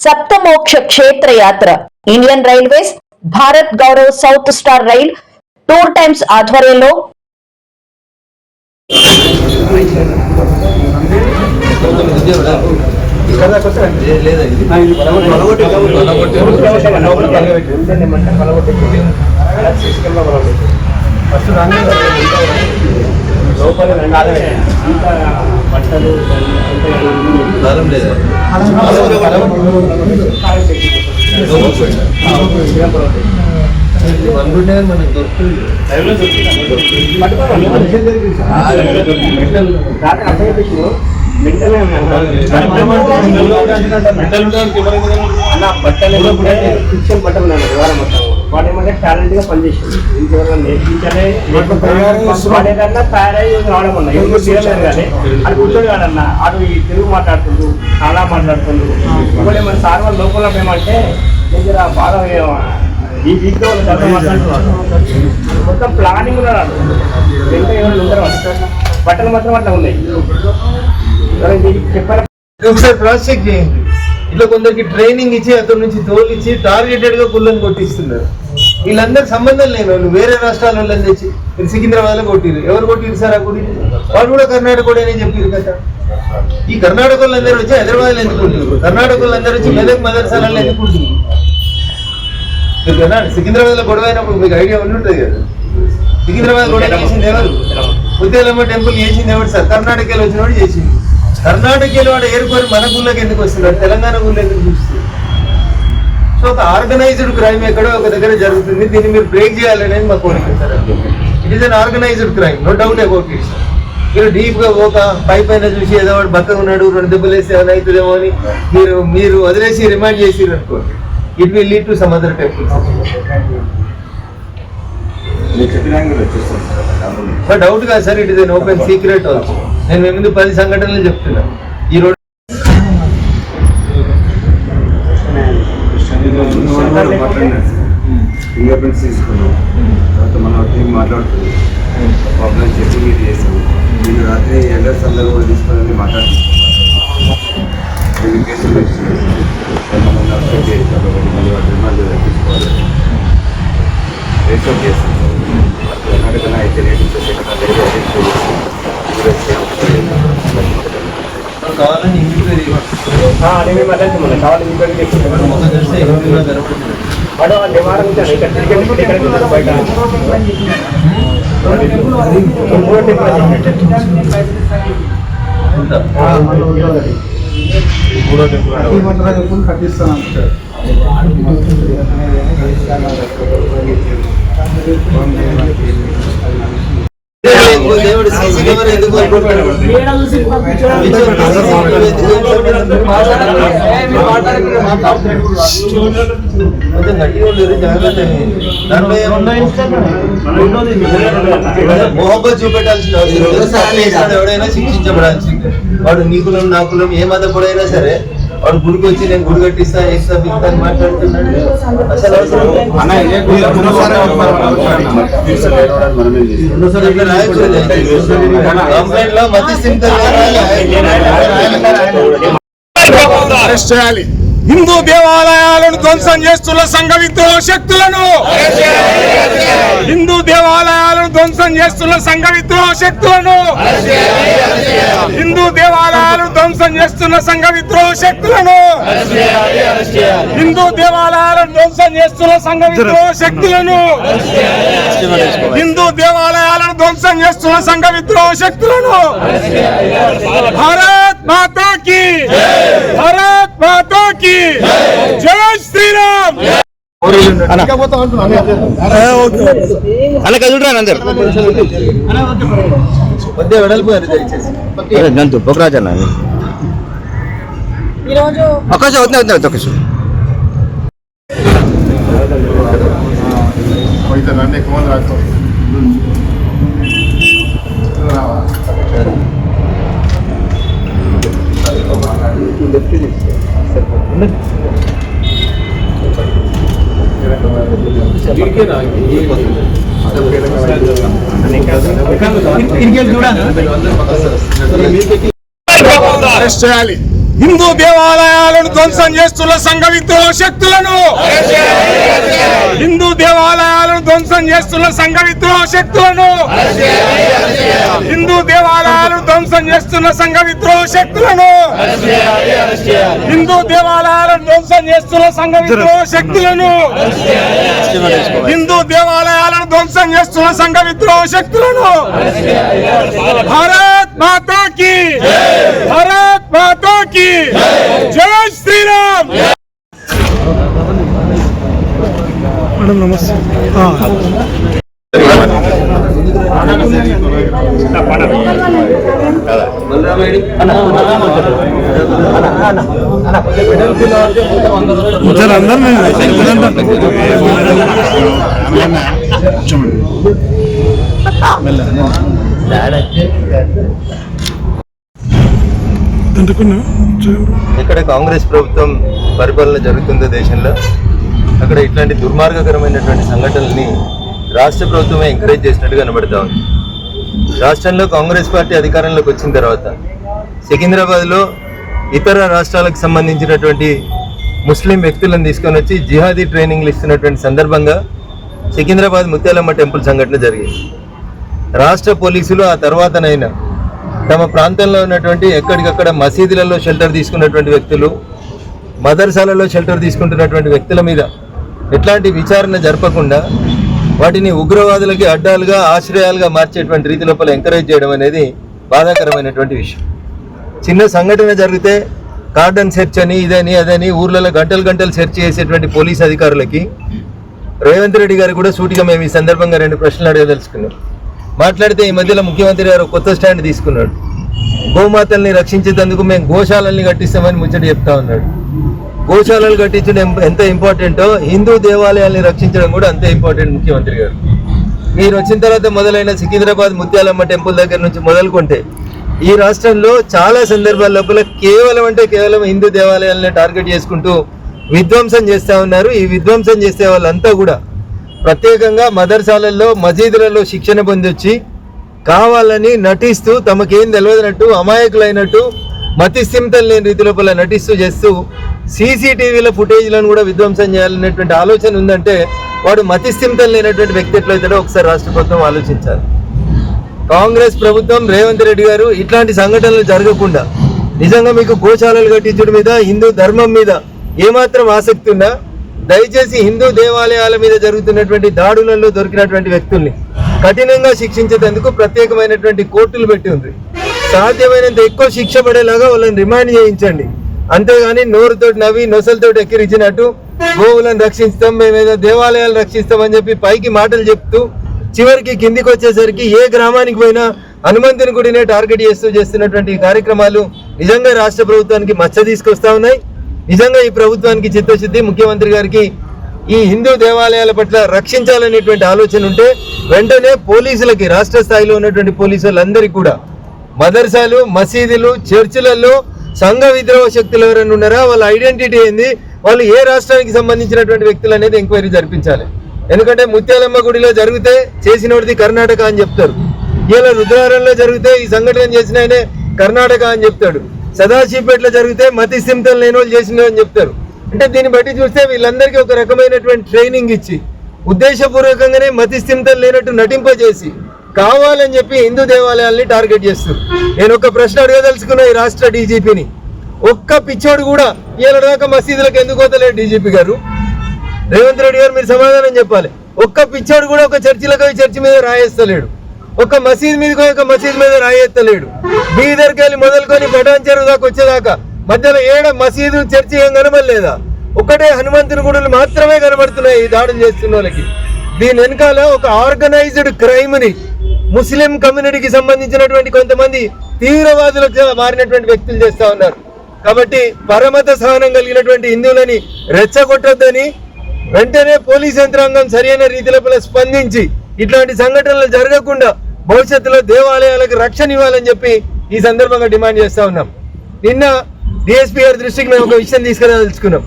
సప్తమోక్ష క్షేత్ర యాత్ర Indian railways Bharat Gaurav south star rail tour times ఆధ్వర్యంలో వాడేమంటే టాలెంట్ గా పనిచేసింది ఇంకెవరైనా నేర్పించాలి వాడేదన్నా తయారై రావడం అన్న ఎవరు చేయలేదు కానీ అది కూర్చొని కాదన్న అటు ఈ తెలుగు మాట్లాడుతుండ్రు చాలా మాట్లాడుతుండ్రు ఇంకోటి మన సార్ వాళ్ళ లోపల ఏమంటే దగ్గర బాగా ఈ వీక్ లో మాట్లాడుతున్నారు మొత్తం ప్లానింగ్ ఉన్నాడు ఇంకా ఎవరు ఉంటారు బట్టలు మాత్రం అట్లా ఉన్నాయి చెప్పారు. ఒకసారి క్రాస్ చెక్ చేయండి. ఇట్లా కొందరికి ట్రైనింగ్ ఇచ్చి అతని నుంచి తోలిచ్చి టార్గెటెడ్ గా కుళ్ళని కొట్టిస్తున్నారు. వీళ్ళందరికి సంబంధం లేని వాళ్ళు వేరే రాష్ట్రాల వాళ్ళని తెచ్చి సికింద్రాబాద్ లో కొట్టిరు. ఎవరు కొట్టిరు సార్? ఆ గుడి వాళ్ళు కూడా కర్ణాటక కూడా చెప్పారు కదా. ఈ కర్ణాటక వాళ్ళందరూ వచ్చి హైదరాబాద్ లో ఎందుకుంటారు? కర్ణాటక వాళ్ళందరూ వచ్చి మెదక్ మదర్సాలలో ఎందుకుంటున్నారు? సికింద్రాబాద్ లో గొడవ అయినప్పుడు మీకు ఐడియా ఉంటుంది కదా. సికింద్రాబాద్ గొడవ చేసింది ఎవరు? ముత్యాలమ్మ టెంపుల్ చేసింది ఎవరు సార్? కర్ణాటకలో వచ్చిన వాడు చేసింది. కర్ణాటకలో వాడు ఏరుకొని మన గుళ్ళకి ఎందుకు వస్తున్నాడు? తెలంగాణ గుళ్ళు ఎందుకు చూస్తుంది? సో ఒక ఆర్గనైజ్డ్ క్రైమ్ ఎక్కడో ఒక దగ్గర జరుగుతుంది. దీన్ని మీరు బ్రేక్ చేయాలనేది మా కోరిక sir. It is an organized crime, no doubt about it sir. మీరు డీప్ గా ఒక పైన చూసి ఏదో వాడు బక్కగా ఉన్నాడు 2 దెబ్బలు వేసి ఏమైనా అవుతుందేమో అని మీరు వదిలేసి రిమైండ్ చేసిరు అనుకోండి, it will lead to some other temples. Doubt కాదు sir, it is an open secret also. నేను మీ ముందు 10 సంఘటనలు చెప్తున్నా. ఈ రోజు ఫింగర్ ప్రింట్స్ తీసుకున్నాం, తర్వాత మన టీం మాట్లాడుతుంది, ప్రాబ్లమ్ చెప్పి మీరు చేస్తాం. మీరు రాత్రి ఎల్డర్స్ అందరూ కూడా తీసుకొని మాట్లాడుతున్నాం. కేసులు మనం అప్డేట్ చేస్తాం, మళ్ళీ వాటి రిమాండ్ తీసుకోవాలి, రేషో చేస్తాం. కర్ణాటక అయితే రేటు కావాలని ఇంక్వైరీ దేవుడు సీసీ కెమెరా ఎందుకు మొహబ్బత్ చూపెట్టాల్సిన ఎవడైనా శిక్షించబడాల్సిందే. వాడు నీ కులం నా కులం ఏ మత పొడైనా సరే వాడు గుడికి వచ్చి నేను గుడి కట్టిస్తా ఏస్తా బిక్తా అని మాట్లాడుతున్నాడు. అసలు కంప్లైంట్ లో మధ్యస్థిత అరెస్ట్ చేయాలి. హిందూ దేవాలయాలను ధ్వంసం చేస్తున్న సంఘ విద్రోహ శక్తులను, హిందూ దేవాలయాలను ధ్వంసం చేస్తున్న సంఘ విద్రోహ శక్తులను, హిందూ దేవాలయాలను ధ్వంసం చేస్తున్న సంఘ విద్రోహ శక్తులను, హిందూ దేవాలయాలను ధ్వంసం చేస్తున్న సంఘ విద్రోహ శక్తులను, హిందూ దేవాలయాలను ధ్వంసం చేస్తున్న సంఘ విద్రోహ శక్తులను. భారత్ మాతా కీ, భారత్ మాతా కీ జై శ్రీరామ్. అరెస్ట్ చేయాలి. హిందూ దేవాలయాలను ధ్వంసం చేస్తున్న సంఘ విద్రోహ శక్తులను, హిందూ దేవాలయాలను ధ్వంసం చేస్తున్న సంఘ విద్రోహ శక్తులను, హిందూ దేవాలయాలను ధ్వంసం చేస్తున్న సంఘ విద్రోహ శక్తులను, హిందూ దేవాలయాలను ధ్వంసం చేస్తున్న సంఘ విద్రోహ శక్తులను, హిందూ దేవాలయాలను ధ్వంసం చేస్తున్న సంఘ విద్రోహ శక్తులను. భారత్ మాతా కీ, భారత్ మాతా కీ జై శ్రీరామ్. మేడం నమస్తే. ఎక్కడ కాంగ్రెస్ ప్రభుత్వం పరిపాలన జరుగుతుందో దేశంలో అక్కడ ఇట్లాంటి దుర్మార్గకరమైనటువంటి సంఘటనల్ని రాష్ట్ర ప్రభుత్వమే ఎంకరేజ్ చేసినట్టు కనబడతా ఉంది. రాష్ట్రంలో కాంగ్రెస్ పార్టీ అధికారంలోకి వచ్చిన తర్వాత సికింద్రాబాద్లో ఇతర రాష్ట్రాలకు సంబంధించినటువంటి ముస్లిం వ్యక్తులను తీసుకొని వచ్చి జిహాదీ ట్రైనింగ్లు ఇస్తున్నటువంటి సందర్భంగా సికింద్రాబాద్ ముత్యాలమ్మ టెంపుల్ సంఘటన జరిగింది. రాష్ట్ర పోలీసులు ఆ తర్వాతనైనా తమ ప్రాంతంలో ఉన్నటువంటి ఎక్కడికక్కడ మసీదులలో షెల్టర్ తీసుకున్నటువంటి వ్యక్తులు, మదర్సాలలో షెల్టర్ తీసుకుంటున్నటువంటి వ్యక్తుల మీద ఎట్లాంటి విచారణ జరపకుండా వాటిని ఉగ్రవాదులకి అడ్డాలుగా ఆశ్రయాలుగా మార్చేటువంటి రీతి లోపల ఎంకరేజ్ చేయడం అనేది బాధాకరమైనటువంటి విషయం. చిన్న సంఘటన జరిగితే కార్డన్ సెర్చ్ అని ఇదని అదని ఊర్లలో గంటలు గంటలు సెర్చ్ చేసేటువంటి పోలీస్ అధికారులకి రేవంత్ రెడ్డి గారు కూడా సూటిగా మేము ఈ సందర్భంగా 2 ప్రశ్నలు అడగదలుచుకున్నాం. మాట్లాడితే ఈ మధ్యలో ముఖ్యమంత్రి గారు కొత్త స్టాండ్ తీసుకున్నాడు. గోమాతల్ని రక్షించేందుకు మేము గోశాలల్ని కట్టిస్తామని ముచ్చట చెప్తా ఉన్నాడు. గోశాలలు కట్టించడం ఎంత ఇంపార్టెంటో హిందూ దేవాలయాల్ని రక్షించడం కూడా అంతే ఇంపార్టెంట్. ముఖ్యమంత్రి గారు మీరు వచ్చిన తర్వాత మొదలైన సికింద్రాబాద్ ముత్యాలమ్మ టెంపుల్ దగ్గర నుంచి మొదలుకుంటే ఈ రాష్ట్రంలో చాలా సందర్భాల లోపల కేవలం హిందూ దేవాలయాలని టార్గెట్ చేసుకుంటూ విధ్వంసం చేస్తూ ఉన్నారు. ఈ విధ్వంసం చేసే వాళ్ళంతా కూడా ప్రత్యేకంగా మదర్సాలలో మసీదులలో శిక్షణ పొందొచ్చి కావాలని నటిస్తూ తమకేం తెలియదన్నట్టు అమాయకులైనట్టు మతిస్థిమితం లేని రీతి లోపల నటిస్తూ చేస్తూ సీసీటీవీల ఫుటేజ్లను కూడా విధ్వంసం చేయాలనేటువంటి ఆలోచన ఉందంటే వాడు మతిస్థిమితం లేనటువంటి వ్యక్తి ఎట్లయితాడో ఒకసారి రాష్ట్ర ప్రభుత్వం ఆలోచించాలి. కాంగ్రెస్ ప్రభుత్వం రేవంత్ రెడ్డి గారు ఇట్లాంటి సంఘటనలు జరగకుండా నిజంగా మీకు గోశాలలు కట్టించడం మీద హిందూ ధర్మం మీద ఏమాత్రం ఆసక్తి ఉన్నా దయచేసి హిందూ దేవాలయాల మీద జరుగుతున్నటువంటి దాడులలో దొరికినటువంటి వ్యక్తుల్ని కఠినంగా శిక్షించేందుకు ప్రత్యేకమైనటువంటి కోర్టులు పెట్టి ఉంది. సాధ్యమైనంత ఎక్కువ శిక్ష పడేలాగా వాళ్ళని రిమాండ్ చేయించండి. అంతేగాని నోరుతోటి నవ్వి నొసలతోటి ఎక్కిరించినట్టు గోవులను రక్షిస్తాం, మేమేదో దేవాలయాలు రక్షిస్తామని చెప్పి పైకి మాటలు చెప్తూ చివరికి కిందికి వచ్చేసరికి ఏ గ్రామానికి పోయినా హనుమంతుని గుడినే టార్గెట్ చేస్తున్నటువంటి కార్యక్రమాలు నిజంగా రాష్ట్ర ప్రభుత్వానికి మచ్చ తీసుకొస్తా ఉన్నాయి. నిజంగా ఈ ప్రభుత్వానికి చిత్తశుద్ధి, ముఖ్యమంత్రి గారికి ఈ హిందూ దేవాలయాల పట్ల రక్షించాలనేటువంటి ఆలోచన ఉంటే వెంటనే పోలీసులకి రాష్ట్ర స్థాయిలో ఉన్నటువంటి పోలీసులందరికీ కూడా మదర్సాలు, మసీదులు, చర్చిలలో సంఘ విద్రోహ శక్తులు ఎవరైనా ఉన్నారా, వాళ్ళ ఐడెంటిటీ ఏంది, వాళ్ళు ఏ రాష్ట్రానికి సంబంధించినటువంటి వ్యక్తులు అనేది ఎంక్వైరీ జరిపించాలి. ఎందుకంటే ముత్యాలమ్మ గుడిలో జరిగితే చేసినోడిది కర్ణాటక అని చెప్తారు, ఇలా రుద్రారంలో జరిగితే ఈ సంఘటన చేసిన ఆయనే కర్ణాటక అని చెప్తాడు, సదాశివపేటలో జరిగితే మతిస్థిమితం లేని వాళ్ళు చేసిన అని చెప్తారు. అంటే దీన్ని బట్టి చూస్తే వీళ్ళందరికీ ఒక రకమైనటువంటి ట్రైనింగ్ ఇచ్చి ఉద్దేశపూర్వకంగానే మతిస్థిమితం లేనట్టు నటింపజేసి కావాలని చెప్పి హిందూ దేవాలయాల్ని టార్గెట్ చేస్తారు. నేను ఒక ప్రశ్న అడగదలుచుకున్నా ఈ రాష్ట్ర డీజీపీని, ఒక్క పిచ్చోడు కూడా ఇవాళ దాకా మసీదులకు ఎందుకు పోతలేడు డీజీపీ గారు? రేవంత్ రెడ్డి గారు మీరు సమాధానం చెప్పాలి. ఒక్క పిచ్చోడు కూడా ఒక చర్చిలకు చర్చి మీద రాయేస్తలేడు, ఒక మసీద్ మీదకి ఒక మసీద్ మీద రాయేస్తలేడు. బీదర్కి వెళ్ళి మొదలుకొని బటాన్ చెరువు దాకా వచ్చేదాకా మధ్యలో ఏడ మసీదు చర్చి ఏం కనబడలేదా? ఒకటే హనుమంతుని గుడులు మాత్రమే కనబడుతున్నాయి ఈ దాడులు చేస్తున్న వాళ్ళకి. దీని వెనకాల ఒక ఆర్గనైజ్డ్ క్రైమ్ ని ముస్లిం కమ్యూనిటీకి సంబంధించినటువంటి కొంతమంది తీవ్రవాదులకు మారినటువంటి వ్యక్తులు చేస్తా ఉన్నారు. కాబట్టి పరమత సహనం కలిగినటువంటి హిందువులని రెచ్చగొట్టొద్దని వెంటనే పోలీస్ యంత్రాంగం సరైన రీతిలో స్పందించి ఇట్లాంటి సంఘటనలు జరగకుండా భవిష్యత్తులో దేవాలయాలకు రక్షణ ఇవ్వాలని చెప్పి ఈ సందర్భంగా డిమాండ్ చేస్తా ఉన్నాం. నిన్న డిఎస్పీ గారి దృష్టికి మేము ఒక విషయం తీసుకురాదలుచుకున్నాం.